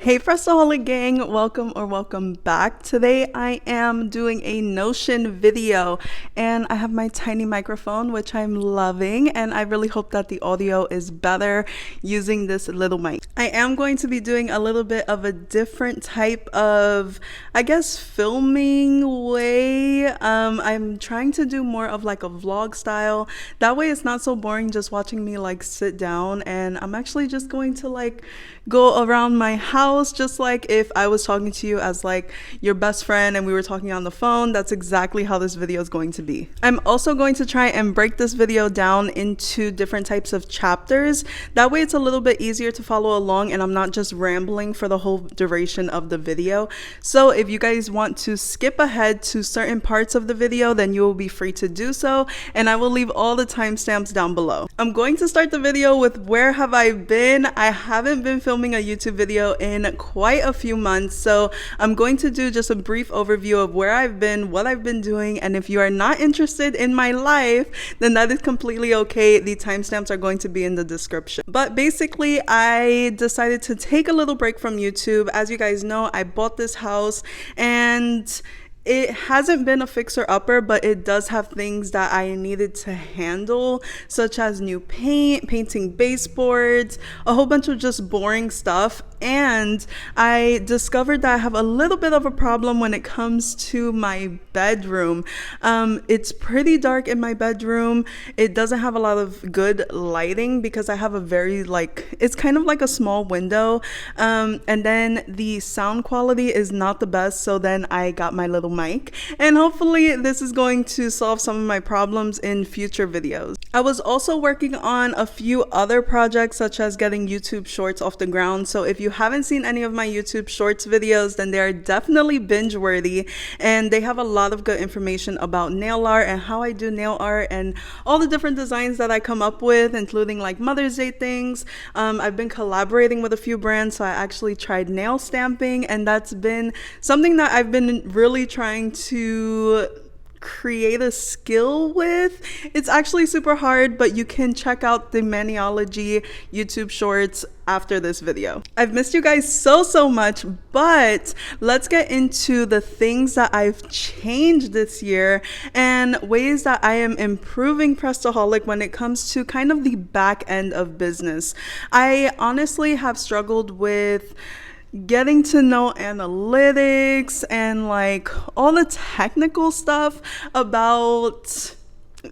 Hey Pressedaholic gang, welcome back. Today I am doing a Notion video and I have my tiny microphone which I'm loving, and I really hope that the audio is better using this little mic. I am going to be doing a little bit of a different type of, I guess, filming way. I'm trying to do more of like a vlog style. That way it's not so boring just watching me like sit down, and I'm actually just going to like go around my house just like if I was talking to you as like your best friend and we were talking on the phone. That's exactly how this video is going to be. I'm also going to try and break this video down into different types of chapters. That way it's a little bit easier to follow along and I'm not just rambling for the whole duration of the video. So if you guys want to skip ahead to certain parts of the video, then you will be free to do so, and I will leave all the timestamps down below. I'm going to start the video with where have I been. I haven't been filming a YouTube video in quite a few months, so I'm going to do just a brief overview of where I've been, what I've been doing, and if you are not interested in my life, then that is completely okay. The timestamps are going to be in the description. But basically, I decided to take a little break from YouTube. As you guys know, I bought this house and it hasn't been a fixer-upper, but it does have things that I needed to handle, such as new paint, painting baseboards, a whole bunch of just boring stuff. And I discovered that I have a little bit of a problem when it comes to my bedroom. It's pretty dark in my bedroom. It doesn't have a lot of good lighting because I have a very it's kind of like a small window. And then the sound quality is not the best. So then I got my little mic, and hopefully this is going to solve some of my problems in future videos. I was also working on a few other projects, such as getting YouTube shorts off the ground. So if you haven't seen any of my YouTube shorts videos, then they are definitely binge worthy, and they have a lot of good information about nail art and how I do nail art and all the different designs that I come up with, including like Mother's Day things. I've been collaborating with a few brands, so I actually tried nail stamping, and that's been something that I've been really trying to create a skill with. It's actually super hard, but you can check out the Maniology YouTube shorts after this video. I've missed you guys so much, but let's get into the things that I've changed this year and ways that I am improving Pressedaholic when it comes to kind of the back end of business. I honestly have struggled with getting to know analytics and like all the technical stuff about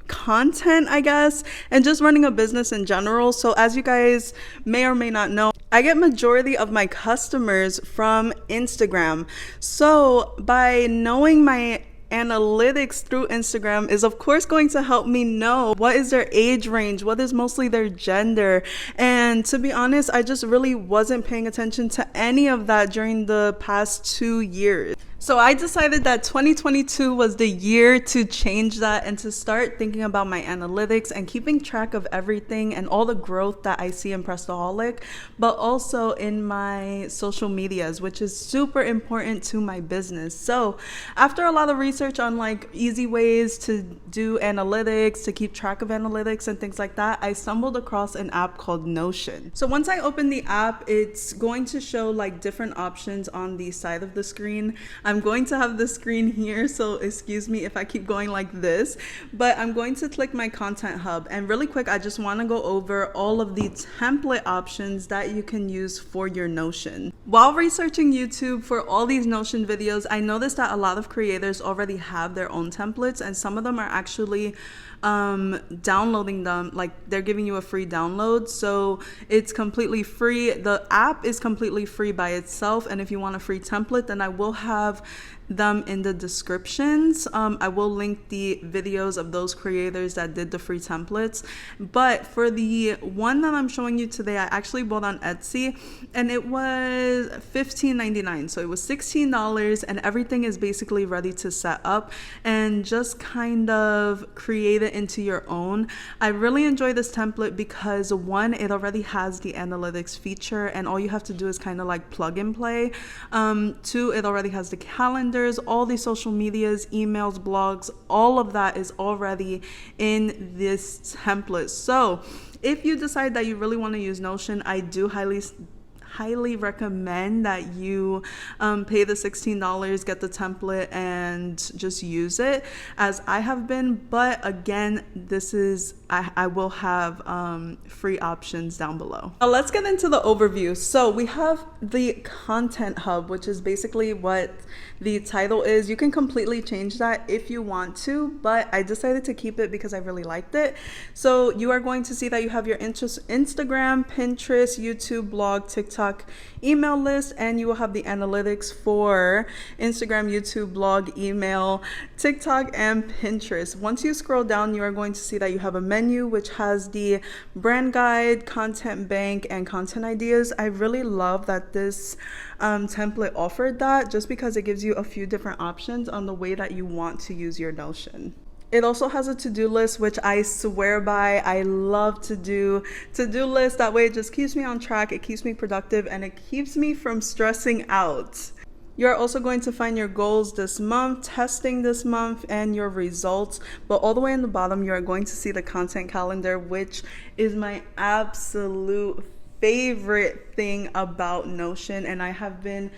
content, I guess, and just running a business in general. So as you guys may or may not know, I get majority of my customers from Instagram. So by knowing my analytics through Instagram is of course going to help me know what is their age range, what is mostly their gender. And to be honest, I just really wasn't paying attention to any of that during the past 2 years. So I decided that 2022 was the year to change that and to start thinking about my analytics and keeping track of everything and all the growth that I see in Pressedaholic, but also in my social medias, which is super important to my business. So after a lot of research on like easy ways to do analytics, to keep track of analytics and things like that, I stumbled across an app called Notion. So once I open the app, it's going to show like different options on the side of the screen. I'm going to have the screen here, so excuse me if I keep going like this, but I'm going to click my content hub. And really quick, I just want to go over all of the template options that you can use for your Notion. While researching YouTube for all these Notion videos, I noticed that a lot of creators already have their own templates, and some of them are actually downloading them, like they're giving you a free download. So it's completely free. The app is completely free by itself, and if you want a free template, then I will have them in the descriptions. I will link the videos of those creators that did the free templates. But for the one that I'm showing you today, I actually bought on Etsy, and it was $15.99. So it was $16, and everything is basically ready to set up and just kind of create it into your own. I really enjoy this template because one, it already has the analytics feature, and all you have to do is kind of like plug and play. Two, it already has the calendars, all the social medias, emails, blogs, all of that is already in this template. So if you decide that you really want to use Notion, I do highly recommend that you pay the $16, get the template, and just use it as I have been. But again, this is I will have free options down below. Now let's get into the overview. So we have the content hub, which is basically what the title is. You can completely change that if you want to, but I decided to keep it because I really liked it. So you are going to see that you have your Instagram, Pinterest, YouTube, blog, TikTok, email list, and you will have the analytics for Instagram, YouTube, blog, email, TikTok, and Pinterest. Once you scroll down, you are going to see that you have a menu which has the brand guide, content bank, and content ideas. I really love that this template offered that, just because it gives you a few different options on the way that you want to use your Notion. It also has a to-do list, which I swear by. I love to do to-do lists. That way it just keeps me on track, it keeps me productive, and it keeps me from stressing out. You're also going to find your goals this month, testing this month, and your results. But all the way in the bottom, you are going to see the content calendar, which is my absolute favorite thing about Notion. And I have been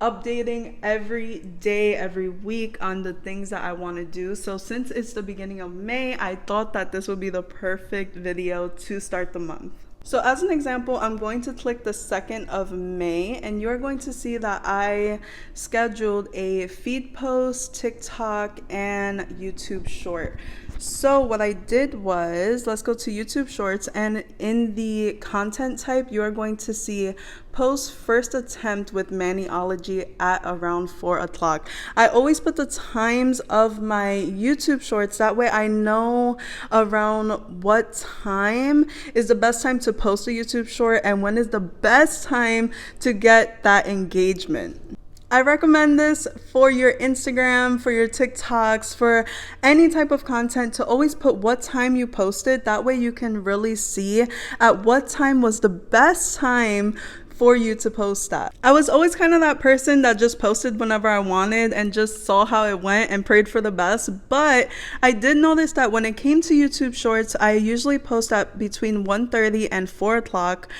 updating every day, every week on the things that I want to do. So since it's the beginning of May, I thought that this would be the perfect video to start the month. So as an example, I'm going to click the 2nd of May, and you're going to see that I scheduled a feed post, TikTok, and YouTube short. So what I did was, let's go to YouTube Shorts, and in the content type, you are going to see post first attempt with Maniology at around 4 o'clock. I always put the times of my YouTube Shorts, that way I know around what time is the best time to post a YouTube short and when is the best time to get that engagement. I recommend this for your Instagram, for your TikToks, for any type of content, to always put what time you posted. That way you can really see at what time was the best time for you to post that. I was always kind of that person that just posted whenever I wanted and just saw how it went and prayed for the best. But I did notice that when it came to YouTube Shorts, I usually post at between 1:30 and 4 o'clock.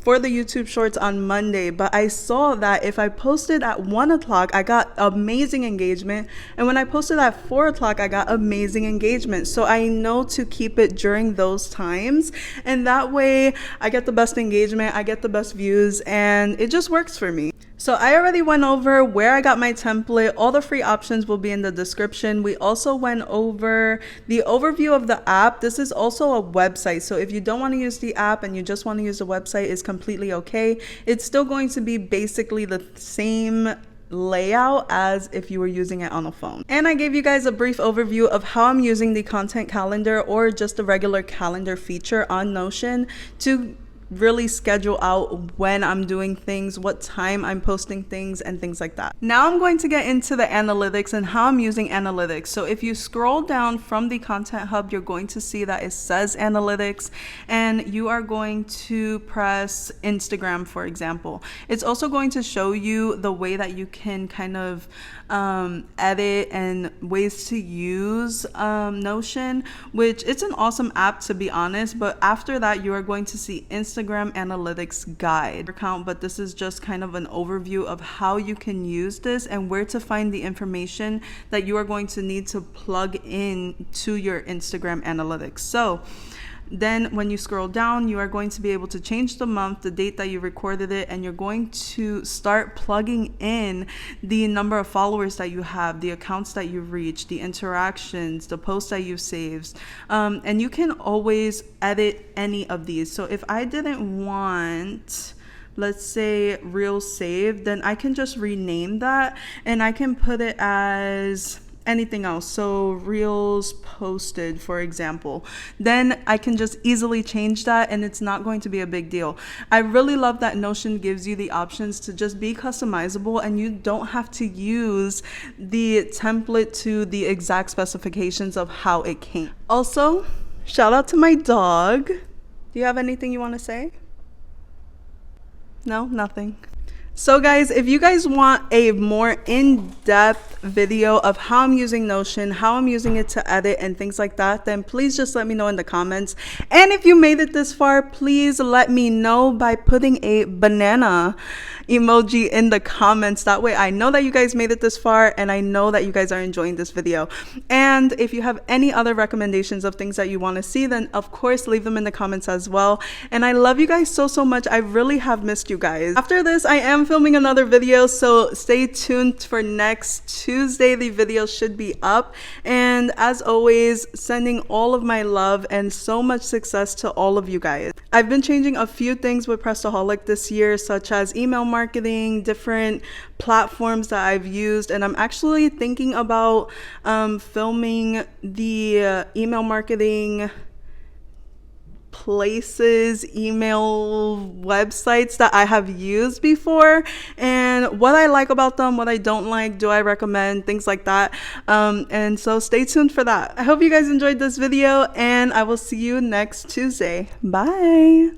For the YouTube Shorts on Monday, but I saw that if I posted at 1 o'clock, I got amazing engagement, and when I posted at 4 o'clock, I got amazing engagement. So I know to keep it during those times, and that way I get the best engagement, I get the best views, and it just works for me. So I already went over where I got my template. All the free options will be in the description. We also went over the overview of the app. This is also a website. So if you don't want to use the app and you just want to use the website, it's completely okay. It's still going to be basically the same layout as if you were using it on a phone. And I gave you guys a brief overview of how I'm using the content calendar or just the regular calendar feature on Notion to really schedule out when I'm doing things, what time I'm posting things, and things like that. Now I'm going to get into the analytics and how I'm using analytics. So if you scroll down from the content hub, you're going to see that it says analytics, and you are going to press Instagram, for example. It's also going to show you the way that you can kind of edit and ways to use Notion, which it's an awesome app, to be honest. But after that, you are going to see Instagram analytics guide account, but this is just kind of an overview of how you can use this and where to find the information that you are going to need to plug in to your Instagram analytics. So then when you scroll down, you are going to be able to change the month, the date that you recorded it, and you're going to start plugging in the number of followers that you have, the accounts that you reach, the interactions, the posts that you saved. And you can always edit any of these. So if I didn't want, let's say, reel saved, then I can just rename that and I can put it as anything else. So reels posted, for example, then I can just easily change that and it's not going to be a big deal. I really love that Notion gives you the options to just be customizable and you don't have to use the template to the exact specifications of how it came. Also, shout out to my dog. Do you have anything you want to say? No, nothing. So guys, if you guys want a more in-depth video of how I'm using Notion, how I'm using it to edit and things like that, then please just let me know in the comments. And if you made it this far, please let me know by putting a banana emoji in the comments. That way I know that you guys made it this far and I know that you guys are enjoying this video. And if you have any other recommendations of things that you want to see, then of course leave them in the comments as well. And I love you guys so much. I really have missed you guys. After this, I am filming another video, so stay tuned for next Tuesday. The video should be up. And as always, sending all of my love and so much success to all of you guys. I've been changing a few things with Pressedaholic this year, such as email marketing, different platforms that I've used, and I'm actually thinking about filming the email marketing places, email websites that I have used before, and what I like about them, what I don't like, do I recommend, things like that. And so stay tuned for that. I hope you guys enjoyed this video, and I will see you next Tuesday. Bye.